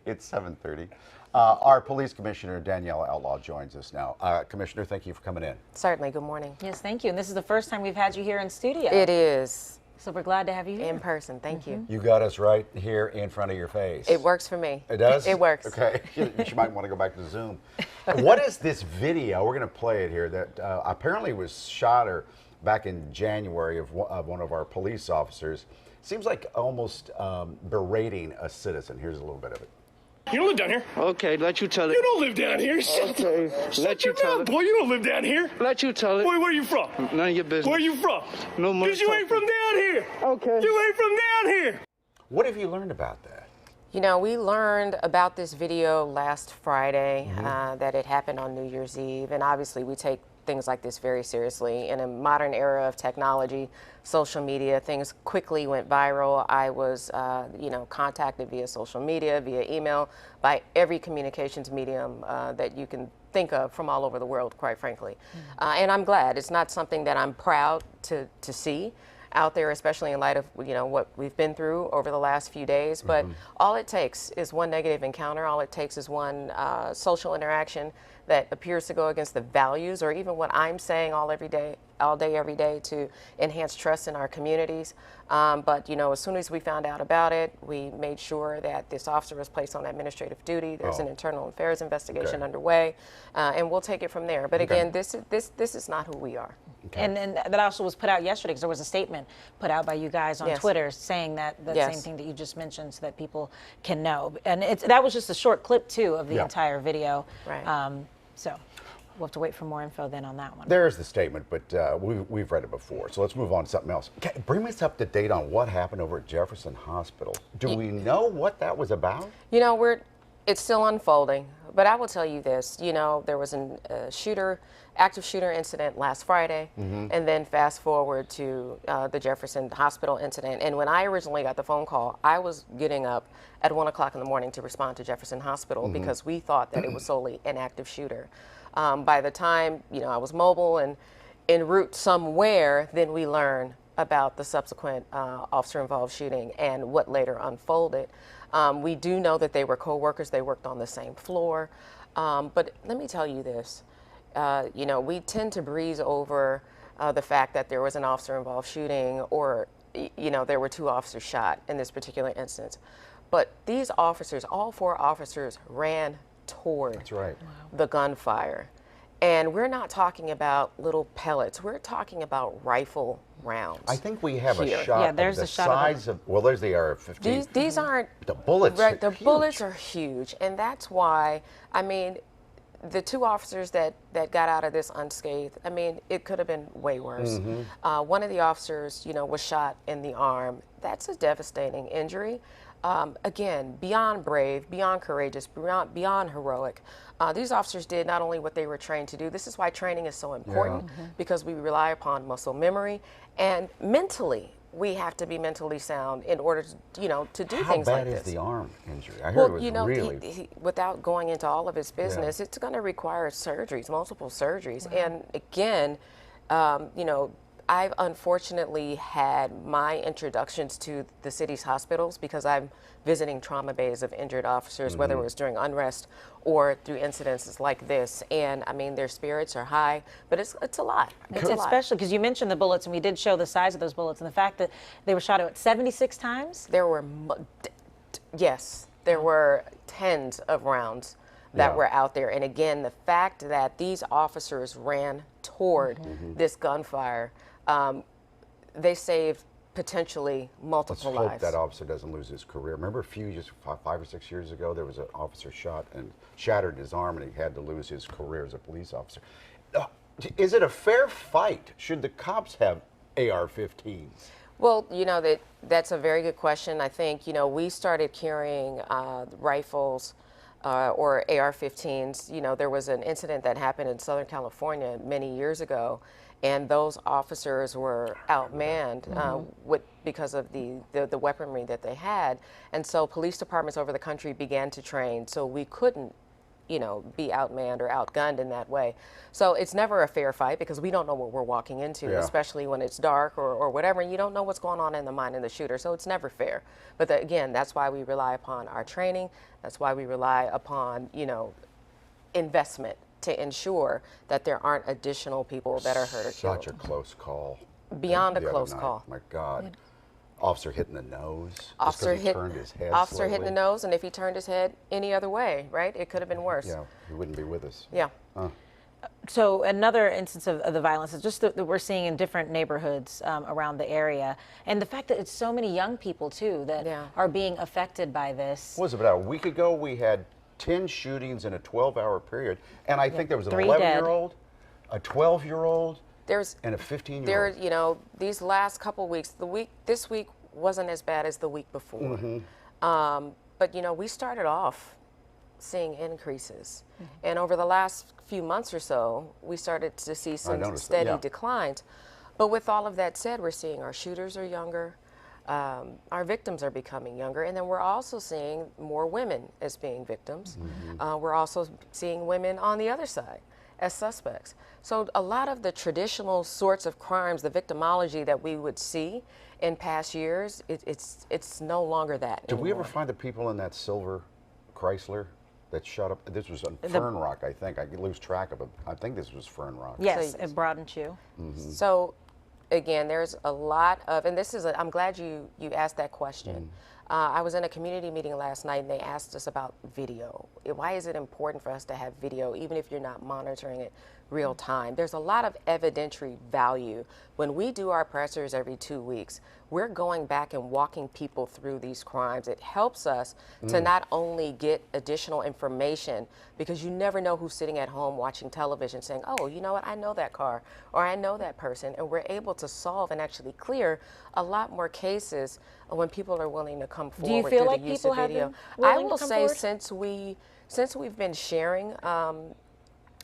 It's 7:30. Our Police Commissioner Danielle Outlaw joins us now. Commissioner, thank you for coming in. Certainly. Good morning. Yes, thank you. And this is the first time we've had you here in studio. It is. So we're glad to have you here. In person. Thank you. You got us right here in front of your face. It works for me. It does? It works. Okay. You might want to go back to Zoom. What is this video? We're going to play it here that apparently was shot back in January of one of our police officers. Seems like almost berating a citizen. Here's a little bit of it. You don't live down here. Okay, let you tell it. You don't live down here. Okay, let you tell it. Boy, you don't live down here. Let you tell it. Boy, where you from? None of your business. Where you from? No more. Because you ain't from down here. Okay. You ain't from down here. What have you learned about that? You know, we learned about this video last Friday, that it happened on New Year's Eve. And obviously, we take things like this very seriously. In a modern era of technology, social media, things quickly went viral. I was, contacted via social media, via email, by every communications medium that you can think of from all over the world, quite frankly. And I'm glad. It's not something that I'm proud to see out there, especially in light of what we've been through over the last few days. But all it takes is one negative encounter. All it takes is one social interaction that appears to go against the values, or even what I'm saying all day, every day, to enhance trust in our communities. But as soon as we found out about it, we made sure that this officer was placed on administrative duty. There's an internal affairs investigation underway, and we'll take it from there. But again, this is not who we are. Okay. And that also was put out yesterday, because there was a statement put out by you guys on Twitter saying that same thing that you just mentioned, so that people can know. And that was just a short clip, too, of the entire video. Right. So we'll have to wait for more info then on that one. There's the statement, but we've read it before. So let's move on to something else. Okay, bring us up to date on what happened over at Jefferson Hospital. Do we know what that was about? It's still unfolding, but I will tell you this. There was an active shooter incident last Friday, and then fast forward to the Jefferson Hospital incident. And when I originally got the phone call, I was getting up at 1 o'clock in the morning to respond to Jefferson Hospital because we thought that it was solely an active shooter. By the time I was mobile and en route somewhere, then we learned about the subsequent officer-involved shooting and what later unfolded. We do know that they were co-workers. They worked on the same floor. But let me tell you this. We tend to breeze over the fact that there was an officer-involved shooting, or, there were 2 officers shot in this particular instance. But these officers, all 4 officers, ran toward the gunfire. And we're not talking about little pellets. We're talking about rifle rounds. I think we have a shot there's of a the shot size of, well, there's the AR-15. These aren't... The bullets right, are the bullets are huge. And that's why, the 2 officers that got out of this unscathed, it could have been way worse. One of the officers, was shot in the arm. That's a devastating injury. Again, beyond brave, beyond courageous, beyond heroic. These officers did not only what they were trained to do. This is why training is so important, because we rely upon muscle memory, and mentally, we have to be mentally sound in order to, to do things like this. How bad is the arm injury? I heard it was really... He, without going into all of his business, it's going to require surgeries, multiple surgeries. And again, I've unfortunately had my introductions to the city's hospitals because I'm visiting trauma bays of injured officers, whether it was during unrest or through incidences like this. And their spirits are high, but it's a lot. It's a lot. Especially because you mentioned the bullets, and we did show the size of those bullets, and the fact that they were shot at 76 times? There were, there were tens of rounds that were out there. And again, the fact that these officers ran toward this gunfire, they saved potentially multiple lives. Let's hope that officer doesn't lose his career. Remember just 5 or 6 years ago, there was an officer shot and shattered his arm, and he had to lose his career as a police officer. Is it a fair fight? Should the cops have AR-15s? Well, that's a very good question. I think, we started carrying rifles or AR-15s. There was an incident that happened in Southern California many years ago, and those officers were outmanned because of the weaponry that they had. And so police departments over the country began to train, so we couldn't you know, be outmanned or outgunned in that way. So it's never a fair fight because we don't know what we're walking into, especially when it's dark or whatever, and you don't know what's going on in the mind of the shooter. So it's never fair. But again, that's why we rely upon our training. That's why we rely upon, you know, investment to ensure that there aren't additional people that are hurt or killed. Such a close call. Beyond a close call. My God. Officer hit in the nose. Officer just 'cause he turned his head Officer slowly. hit in the nose, and if he turned his head any other way, right, it could have been worse. Yeah, he wouldn't be with us. Yeah. So another instance of the violence is just that we're seeing in different neighborhoods around the area, and the fact that it's so many young people too that are being affected by this. What was it, about a week ago we had 10 shootings in a 12-hour period, and I think there was an 3 11-year-old, a 12-year-old, and a 15-year-old. There, you know, these last couple weeks, this week wasn't as bad as the week before. But you know, we started off seeing increases, and over the last few months or so, we started to see some steady declines. But with all of that said, we're seeing our shooters are younger, our victims are becoming younger, and then we're also seeing more women as being victims. We're also seeing women on the other side as suspects. So a lot of the traditional sorts of crimes, the victimology that we would see in past years, it's no longer that Did we ever anymore. find the people in that silver Chrysler that shot up? This was on Fern Rock, I think. I lose track of it. I think this was Fern Rock. Yes, at Broad and Chew. So again, there's a lot of, and this is, I'm glad you asked that question. I was in a community meeting last night and they asked us about video. Why is it important for us to have video, even if you're not monitoring it real time? There's a lot of evidentiary value. When we do our pressers every 2 weeks, we're going back and walking people through these crimes. It helps us to not only get additional information, because you never know who's sitting at home watching television saying, oh, you know what, I know that car, or I know that person, and we're able to solve and actually clear a lot more cases when people are willing to come forward. Do you feel through like the use people of have video. been willing I to will come say forward? since we've been sharing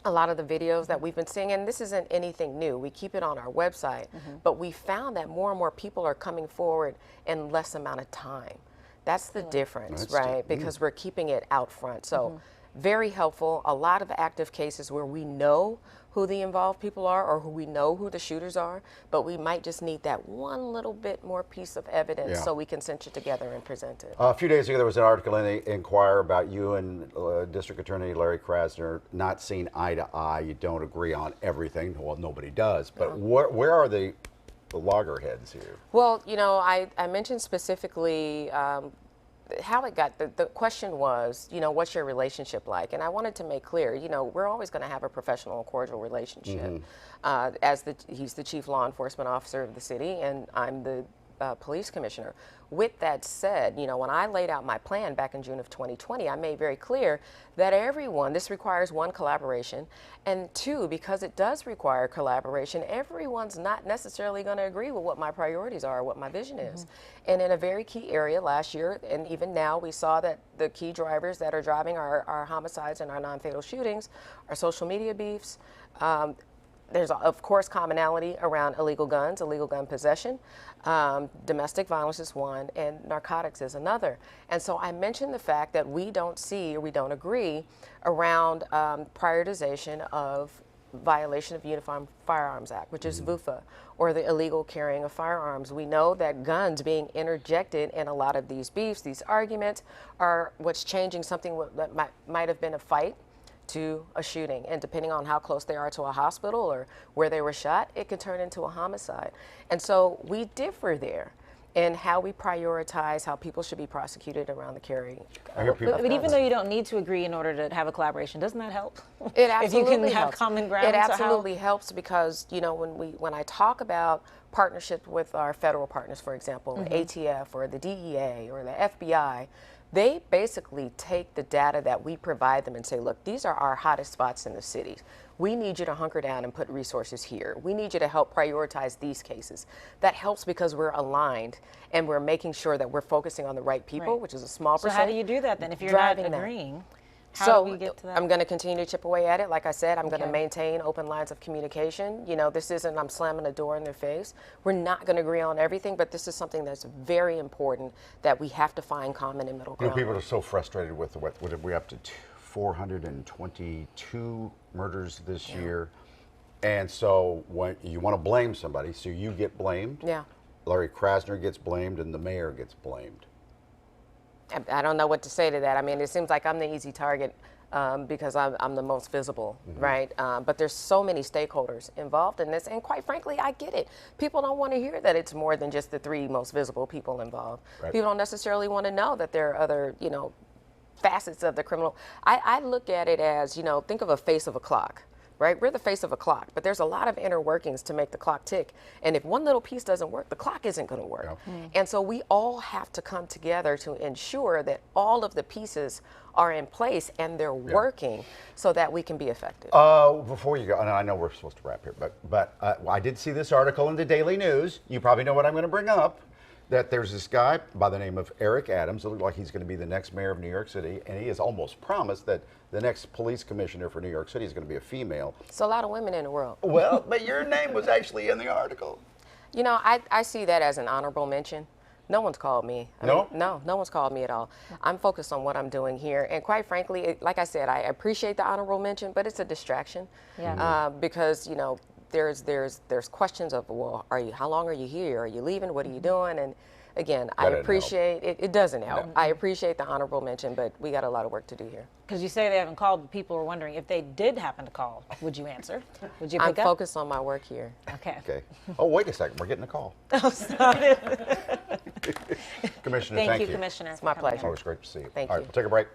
a lot of the videos that we've been seeing, and this isn't anything new, we keep it on our website, but we found that more and more people are coming forward in less amount of time. That's the difference, right? Because we're keeping it out front. So very helpful. A lot of active cases where we know who the involved people are or who we know who the shooters are, but we might just need that one little bit more piece of evidence so we can cinch it together and present it. A few days ago, there was an article in the Inquirer about you and District Attorney Larry Krasner not seeing eye to eye. You don't agree on everything. Well, nobody does. But where are the loggerheads here? Well, you know, I mentioned specifically how it got, the question was, you know, what's your relationship like? And I wanted to make clear, you know, we're always going to have a professional and cordial relationship. He's the chief law enforcement officer of the city, and I'm the police commissioner. With that said, you know, when I laid out my plan back in June of 2020, I made very clear that everyone, this requires one, collaboration, and two, because it does require collaboration, everyone's not necessarily going to agree with what my priorities are, what my vision is. And in a very key area last year, and even now, we saw that the key drivers that are driving our homicides and our non-fatal shootings are social media beefs. There's, of course, commonality around illegal guns, illegal gun possession. Domestic violence is one, and narcotics is another. And so I mentioned the fact that we don't see, or we don't agree, around prioritization of violation of Uniform Firearms Act, which is VUFA, or the illegal carrying of firearms. We know that guns being interjected in a lot of these beefs, these arguments, are what's changing something that might have been a fight to a shooting, and depending on how close they are to a hospital or where they were shot, it could turn into a homicide. And so we differ there in how we prioritize how people should be prosecuted around the carry. But even though you don't need to agree in order to have a collaboration, doesn't that help? It absolutely if you can have helps. common ground. It absolutely helps because, you know, when I talk about partnership with our federal partners, for example, ATF or the DEA or the FBI, they basically take the data that we provide them and say, look, these are our hottest spots in the cities. We need you to hunker down and put resources here. We need you to help prioritize these cases. That helps because we're aligned and we're making sure that we're focusing on the right people, which is a small percent. So how do you do that then if you're not agreeing? How do we get to that? I'm going to continue to chip away at it. Like I said, I'm going to maintain open lines of communication. You know, this isn't I'm slamming a door in their face. We're not going to agree on everything, but this is something that's very important that we have to find common and middle ground. You know, people are so frustrated with what we up to 422 murders this year. And so when you want to blame somebody, so you get blamed. Yeah. Larry Krasner gets blamed and the mayor gets blamed. I don't know what to say to that. I mean, it seems like I'm the easy target because I'm the most visible, right? But there's so many stakeholders involved in this, and quite frankly, I get it. People don't want to hear that it's more than just the 3 most visible people involved. Right. People don't necessarily want to know that there are other, facets of the criminal. I look at it as, think of a face of a clock. Right? We're the face of a clock, but there's a lot of inner workings to make the clock tick. And if one little piece doesn't work, the clock isn't going to work. Yep. And so we all have to come together to ensure that all of the pieces are in place and they're working so that we can be effective. Before you go, and I know we're supposed to wrap here, but I did see this article in the Daily News. You probably know what I'm going to bring up. That there's this guy by the name of Eric Adams. It looks like he's going to be the next mayor of New York City, and he has almost promised that the next police commissioner for New York City is going to be a female. So a lot of women in the world. Well, but your name was actually in the article. I see that as an honorable mention. No one's called me. No one's called me at all. I'm focused on what I'm doing here. And quite frankly, like I said, I appreciate the honorable mention, but it's a distraction. Yeah. Because, there's questions of, well, how long are you here? Are you leaving? What are you doing? And again, I appreciate it. It doesn't help. I appreciate the honorable mention, but we got a lot of work to do here. Because you say they haven't called, but people are wondering if they did happen to call, would you answer? Would you pick I'm up? focused on my work here. Okay. Okay. Oh, wait a second. We're getting a call. Commissioner, Thank thank you, Commissioner. It's my pleasure. Always great to see you. Thank All you. right, we'll take a break.